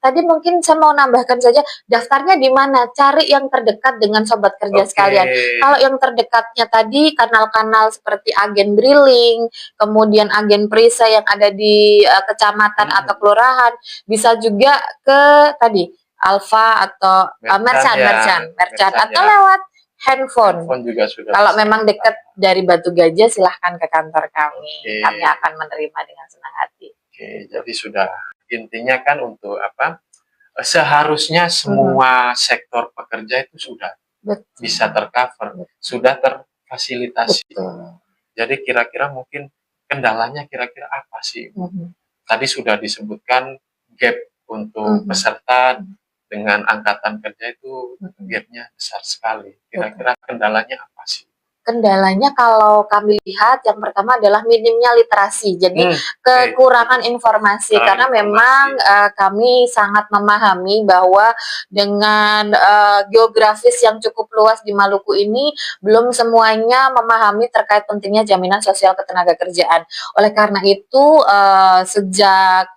tadi mungkin saya mau nambahkan saja, daftarnya di mana? Cari yang terdekat dengan sobat kerja sekalian. Kalau yang terdekatnya tadi kanal-kanal seperti agen Briling, kemudian agen Prisa yang ada di kecamatan atau kelurahan, bisa juga ke tadi Alfa atau merchant atau lewat handphone juga sudah. Kalau memang dekat dari Batu Gajah, silahkan ke kantor kami. Kami akan menerima dengan senang hati. Jadi sudah, intinya kan untuk apa? Seharusnya semua sektor pekerja itu sudah bisa tercover, sudah terfasilitasi. Jadi kira-kira mungkin kendalanya kira-kira apa sih? Tadi sudah disebutkan gap untuk peserta dengan angkatan kerja itu gapnya besar sekali. Kira-kira kendalanya apa sih? Kendalanya kalau kami lihat yang pertama adalah minimnya literasi, jadi kekurangan informasi karena memang kami sangat memahami bahwa dengan geografis yang cukup luas di Maluku ini belum semuanya memahami terkait pentingnya jaminan sosial ketenagakerjaan. Oleh karena itu sejak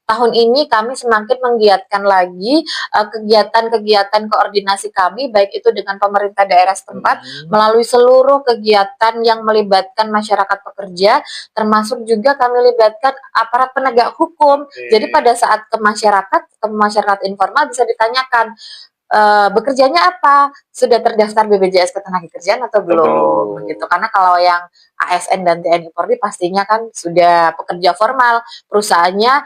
tahun ini kami semakin menggiatkan lagi kegiatan-kegiatan koordinasi kami, baik itu dengan pemerintah daerah setempat melalui seluruh kegiatan yang melibatkan masyarakat pekerja, termasuk juga kami libatkan aparat penegak hukum. Jadi pada saat ke masyarakat informal bisa ditanyakan, bekerjanya apa? Sudah terdaftar BPJS Ketenagakerjaan atau belum? Begitu. Karena kalau yang ASN dan TNI Polri pastinya kan sudah pekerja formal, perusahaannya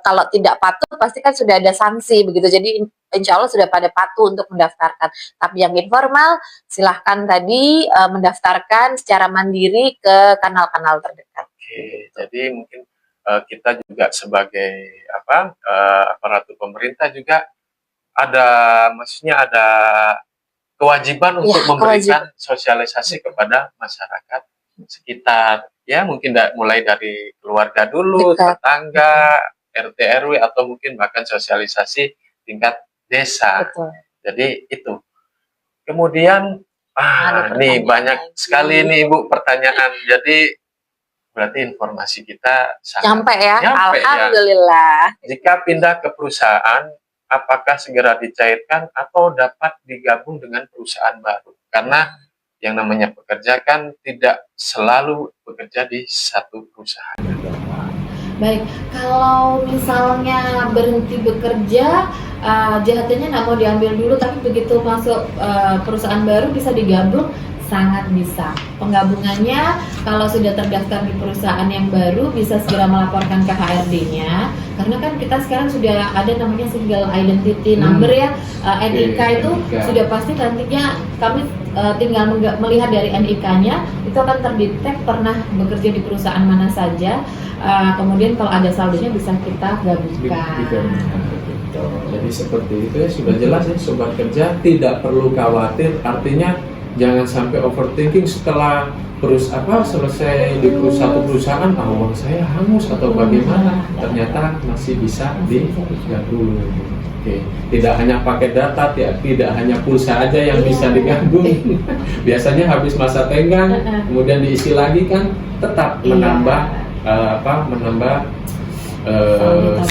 kalau tidak patuh pasti kan sudah ada sanksi begitu. Jadi insya Allah sudah pada patuh untuk mendaftarkan. Tapi yang informal silahkan tadi mendaftarkan secara mandiri ke kanal-kanal terdekat. Jadi mungkin kita juga sebagai aparatur pemerintah juga maksudnya ada kewajiban untuk memberikan sosialisasi kepada masyarakat sekitar, ya mungkin mulai dari keluarga dulu, tetangga, RT RW, atau mungkin bahkan sosialisasi tingkat desa. Jadi itu. Kemudian nih banyak sekali nih Ibu pertanyaan. Jadi berarti informasi kita sampai ya. Alhamdulillah. Jika pindah ke perusahaan, apakah segera dicairkan atau dapat digabung dengan perusahaan baru? Karena yang namanya pekerja kan tidak selalu bekerja di satu perusahaan. Baik, kalau misalnya berhenti bekerja, jahatannya nggak mau diambil dulu, tapi begitu masuk perusahaan baru bisa digabung, sangat bisa. Penggabungannya kalau sudah terdaftar di perusahaan yang baru bisa segera melaporkan ke HRD-nya, karena kan kita sekarang sudah ada namanya single identity number ya, NIK itu sudah pasti nantinya kami tinggal melihat dari NIK-nya itu akan terdetek pernah bekerja di perusahaan mana saja, kemudian kalau ada saldonya bisa kita gabungkan. Jadi seperti itu ya, sudah jelas ya sobat kerja, tidak perlu khawatir, artinya jangan sampai overthinking setelah selesai di satu perusahaan, uang saya hangus atau bagaimana, ternyata masih bisa digabung. Tidak hanya pakai data, tidak hanya pulsa aja yang bisa digabung. Biasanya habis masa tenggang, kemudian diisi lagi kan, tetap menambah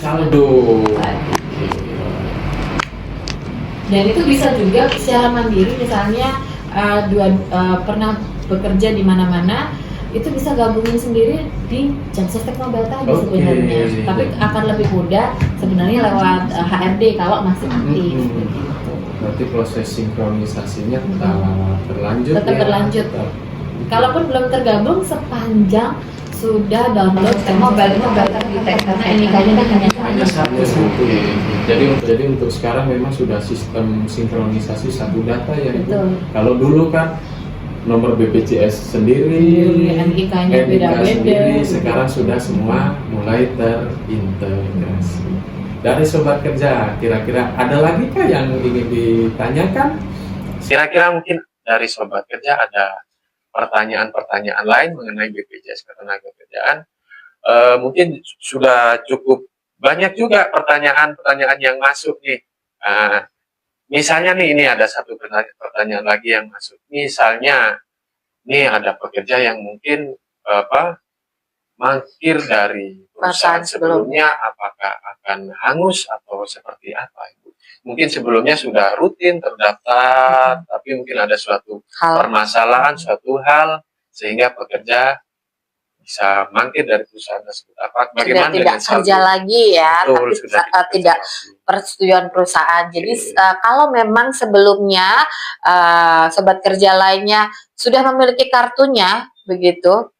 saldo. Dan itu bisa juga secara mandiri, misalnya pernah bekerja di mana-mana, itu bisa gabungin sendiri di Jamstek Teknobel tadi sebenarnya. Tapi akan lebih mudah sebenarnya lewat HRD kalau masih aktif. Berarti proses sinkronisasinya tetap berlanjut. Kalaupun belum tergabung, sepanjang sudah download Teknobel karena NIK-nya hanya satu. Jadi untuk sekarang memang sudah sistem sinkronisasi satu data ya. Kalau dulu kan nomor BPJS sendiri, NIK-nya beda-beda. Sekarang sudah semua mulai terintegrasi. Dari sobat kerja, kira-kira ada lagi kah yang ingin ditanyakan? Kira-kira mungkin dari sobat kerja ada pertanyaan-pertanyaan lain mengenai BPJS Ketenagakerjaan. Mungkin sudah cukup banyak juga pertanyaan-pertanyaan yang masuk nih. Misalnya nih, ini ada satu pertanyaan lagi yang masuk. Misalnya, nih ada pekerja yang mungkin mangkir dari perusahaan sebelumnya, apakah akan hangus atau seperti apa, Ibu? Mungkin sebelumnya sudah rutin terdaftar, tapi mungkin ada suatu permasalahan, suatu hal, sehingga pekerja bisa mangkir dari perusahaan tersebut. Bagaimana tidak kerja lagi ya, betul, tapi tidak persetujuan perusahaan. Jadi kalau memang sebelumnya sobat kerja lainnya sudah memiliki kartunya, begitu.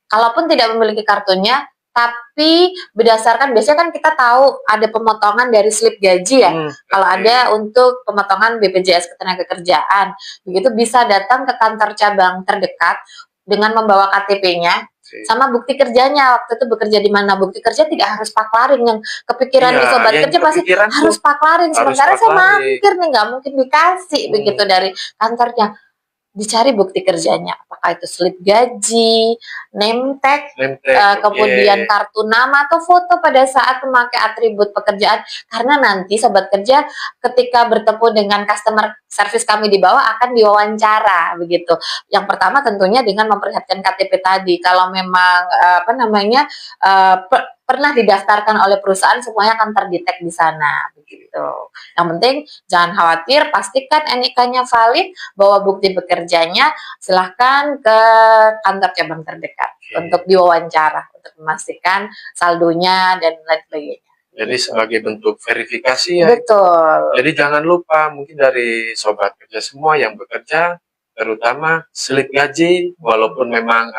Kalaupun tidak memiliki kartunya, tapi berdasarkan biasanya kan kita tahu ada pemotongan dari slip gaji ya. Kalau ada untuk pemotongan BPJS Ketenagakerjaan, begitu bisa datang ke kantor cabang terdekat dengan membawa KTP-nya sama bukti kerjanya. Waktu itu bekerja di mana, bukti kerja tidak harus paklaring. Yang kepikiran di sobat kerja pasti harus paklaring. Sementara saya mampir nih, nggak mungkin dikasih begitu dari kantornya. Dicari bukti kerjanya, apakah itu slip gaji, name tag, kemudian kartu nama atau foto pada saat memakai atribut pekerjaan. Karena nanti sobat kerja ketika bertemu dengan customer service kami di bawah akan diwawancara begitu. Yang pertama tentunya dengan memperlihatkan KTP tadi. Kalau memang pernah didaftarkan oleh perusahaan, semuanya akan terdetek di sana begitu. Yang penting jangan khawatir, pastikan NIK-nya valid, bawa bukti bekerjanya, silahkan ke kantor cabang terdekat untuk diwawancara untuk memastikan saldonya dan lain sebagainya. Jadi sebagai bentuk verifikasi ya. Betul. Jadi jangan lupa, mungkin dari sobat kerja semua yang bekerja, terutama slip gaji, walaupun memang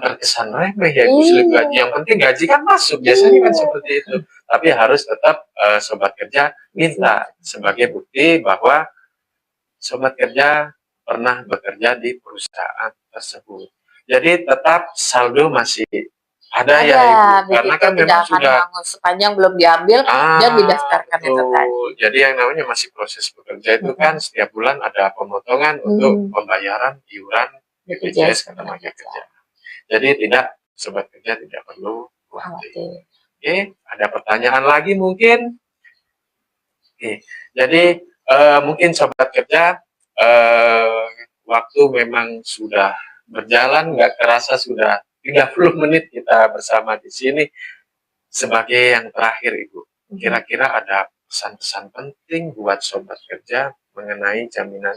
terkesan remeh ya Ibu, slip gaji. Yang penting gaji kan masuk, biasanya kan seperti itu. Tapi harus tetap sobat kerja minta sebagai bukti bahwa sobat kerja pernah bekerja di perusahaan tersebut. Jadi tetap saldo masih ada ya Ibu, karena kan memang sudah sepanjang belum diambil dan didaftarkan itu tadi. Jadi yang namanya masih proses bekerja itu kan setiap bulan ada pemotongan untuk pembayaran iuran BPJS Ketenagakerjaan. Jadi sobat kerja tidak perlu khawatir. Oke, ada pertanyaan lagi mungkin? Oke, jadi mungkin sobat kerja waktu memang sudah berjalan, nggak kerasa sudah 30 menit kita bersama di sini. Sebagai yang terakhir Ibu, kira-kira ada pesan-pesan penting buat sobat kerja mengenai jaminan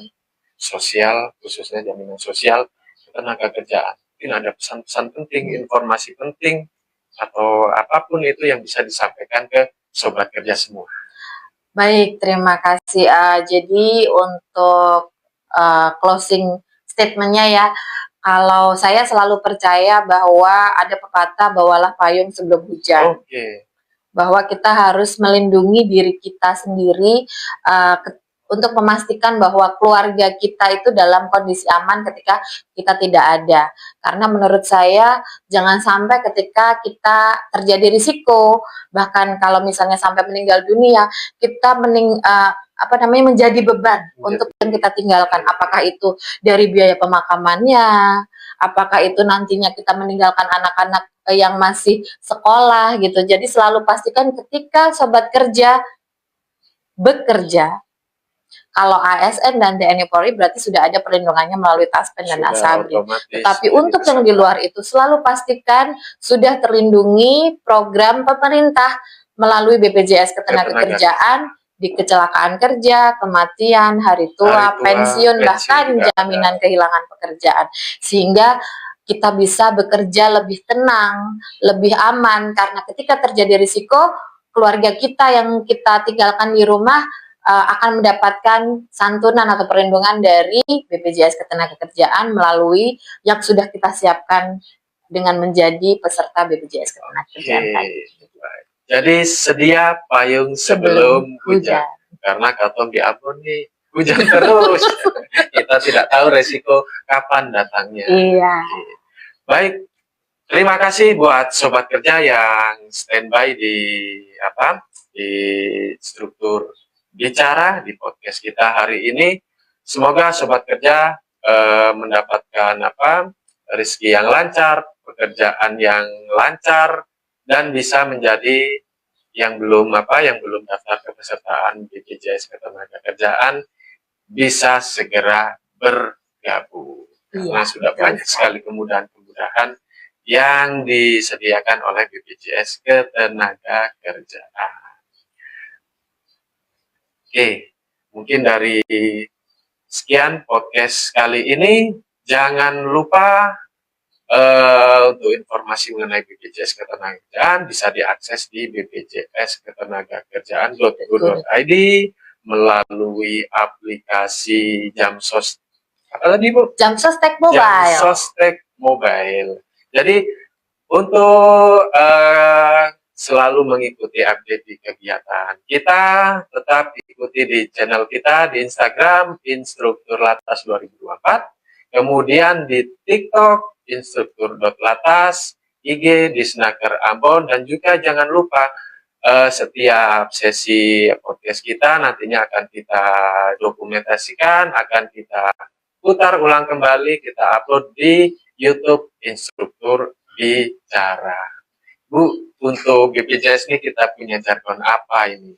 sosial, khususnya jaminan sosial ketenagakerjaan. Mungkin ada pesan-pesan penting, informasi penting, atau apapun itu yang bisa disampaikan ke sobat kerja semua. Baik, terima kasih. Jadi untuk closing statement-nya ya, kalau saya selalu percaya bahwa ada pepatah bawalah payung sebelum hujan. Bahwa kita harus melindungi diri kita sendiri untuk memastikan bahwa keluarga kita itu dalam kondisi aman ketika kita tidak ada. Karena menurut saya jangan sampai ketika kita terjadi risiko, bahkan kalau misalnya sampai meninggal dunia, kita menjadi beban untuk yang kita tinggalkan. Apakah itu dari biaya pemakamannya, apakah itu nantinya kita meninggalkan anak-anak yang masih sekolah gitu. Jadi selalu pastikan ketika sobat kerja bekerja, kalau ASN dan TNI Polri berarti sudah ada perlindungannya melalui Taspen dan Asabri. Tetapi untuk yang di luar itu selalu pastikan sudah terlindungi program pemerintah melalui BPJS Ketenagakerjaan di kecelakaan kerja, kematian, hari tua, pensiun, bahkan jaminan kehilangan pekerjaan. Sehingga kita bisa bekerja lebih tenang, lebih aman, karena ketika terjadi risiko, keluarga kita yang kita tinggalkan di rumah akan mendapatkan santunan atau perlindungan dari BPJS Ketenagakerjaan melalui yang sudah kita siapkan dengan menjadi peserta BPJS Ketenagakerjaan. Jadi sedia payung sebelum hujan. Karena katong di Ambon nih hujan terus. Kita tidak tahu resiko kapan datangnya. Iya. Baik, terima kasih buat sobat kerja yang standby di struktur bicara di podcast kita hari ini. Semoga sobat kerja mendapatkan rezeki yang lancar, pekerjaan yang lancar, dan bisa menjadi yang belum daftar kepesertaan BPJS Ketenagakerjaan bisa segera bergabung. Karena sudah banyak sekali kemudahan-kemudahan yang disediakan oleh BPJS Ketenagakerjaan. Oke, mungkin dari sekian podcast kali ini, jangan lupa untuk informasi mengenai BPJS Ketenagakerjaan bisa diakses di bpjsketenagakerjaan.go.id melalui aplikasi Jamsos. Apa tadi, Bu? Jamsos Tech Mobile. Jamsos Tech Mobile. Jadi untuk selalu mengikuti update di kegiatan kita, tetap ikuti di channel kita di Instagram Instruktur Latas 2024, kemudian di TikTok instruktur.latas, IG Disnaker Ambon, dan juga jangan lupa setiap sesi podcast kita nantinya akan kita dokumentasikan, akan kita putar ulang kembali, kita upload di YouTube Instruktur Bicara. Bu, untuk BPJS ini kita punya jargon apa ini?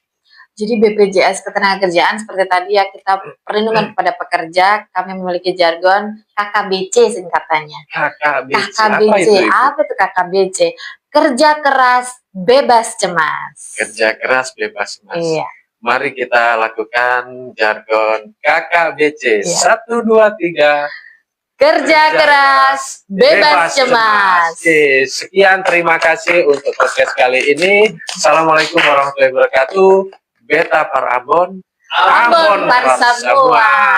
Jadi BPJS Ketenagakerjaan seperti tadi ya, kita perlindungan kepada pekerja, kami memiliki jargon KKBC singkatannya. KKBC, apa itu KKBC? Kerja keras, bebas cemas. Kerja keras, bebas cemas. Iya. Mari kita lakukan jargon KKBC. Iya. 1, 2, 3. Kerja keras, bebas cemas. Oke, sekian, terima kasih untuk podcast kali ini. Assalamualaikum warahmatullahi wabarakatuh. Beta para Ambon. Ambon para semua.